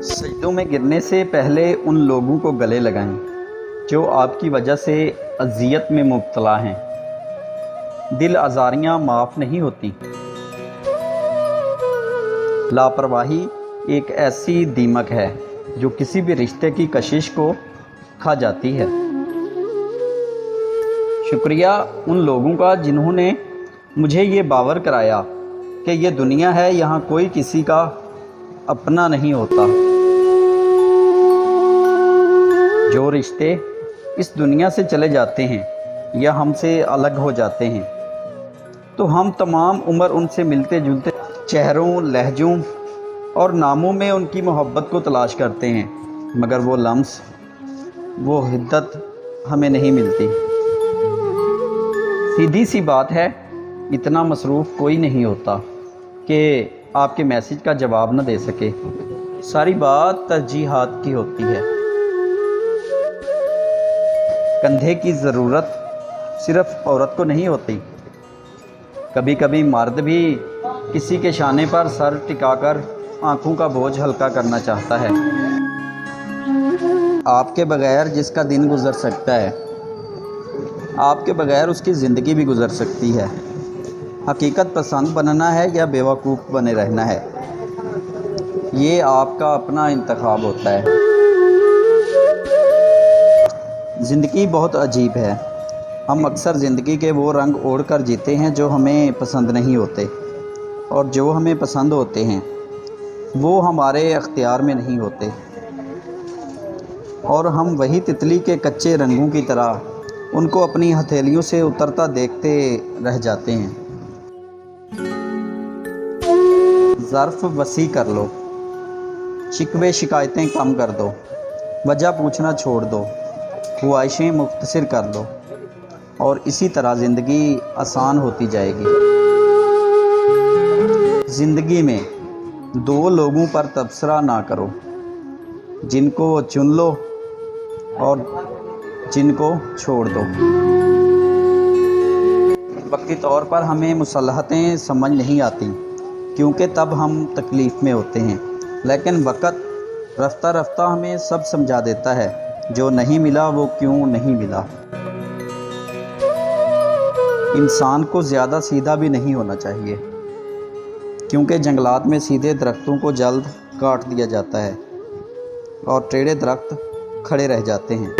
सजदों में गिरने से पहले उन लोगों को गले लगाएं जो आपकी वजह से अज़ियत में मुब्तला हैं। दिल आज़ारियाँ माफ़ नहीं होती। लापरवाही एक ऐसी दीमक है जो किसी भी रिश्ते की कशिश को खा जाती है। शुक्रिया उन लोगों का जिन्होंने मुझे ये बावर कराया कि ये दुनिया है, यहाँ कोई किसी का अपना नहीं होता। जो रिश्ते इस दुनिया से चले जाते हैं या हमसे अलग हो जाते हैं तो हम तमाम उम्र उनसे मिलते जुलते चेहरों, लहजों और नामों में उनकी मोहब्बत को तलाश करते हैं, मगर वो लम्स, वो हिद्दत हमें नहीं मिलती। सीधी सी बात है, इतना मसरूफ़ कोई नहीं होता कि आपके मैसेज का जवाब न दे सके। सारी बात तरजीहात की होती है। कंधे की ज़रूरत सिर्फ़ औरत को नहीं होती, कभी कभी मर्द भी किसी के शाने पर सर टिकाकर आँखों का बोझ हल्का करना चाहता है। आपके बग़ैर जिसका दिन गुज़र सकता है, आपके बग़ैर उसकी ज़िंदगी भी गुज़र सकती है। हकीकत पसंद बनना है या बेवकूफ़ बने रहना है, ये आपका अपना इंतखाब होता है। ज़िंदगी बहुत अजीब है। हम अक्सर ज़िंदगी के वो रंग ओढ़ कर जीते हैं जो हमें पसंद नहीं होते, और जो हमें पसंद होते हैं वो हमारे अख्तियार में नहीं होते, और हम वही तितली के कच्चे रंगों की तरह उनको अपनी हथेलियों से उतरता देखते रह जाते हैं। ज़र्फ़ वसी कर लो, शिकवे शिकायतें कम कर दो, वजह पूछना छोड़ दो, ख्वाहिशें मुख्तसर कर दो, और इसी तरह ज़िंदगी आसान होती जाएगी। ज़िंदगी में दो लोगों पर तबसरा ना करो, जिनको चुन लो और जिनको छोड़ दो। वक्ती तौर पर हमें मुसलहतें समझ नहीं आती क्योंकि तब हम तकलीफ़ में होते हैं, लेकिन वक़्त रफ्ता रफ्ता हमें सब समझा देता है। जो नहीं मिला वो क्यों नहीं मिला। इंसान को ज़्यादा सीधा भी नहीं होना चाहिए, क्योंकि जंगलात में सीधे दरख्तों को जल्द काट दिया जाता है और टेढ़े दरख्त खड़े रह जाते हैं।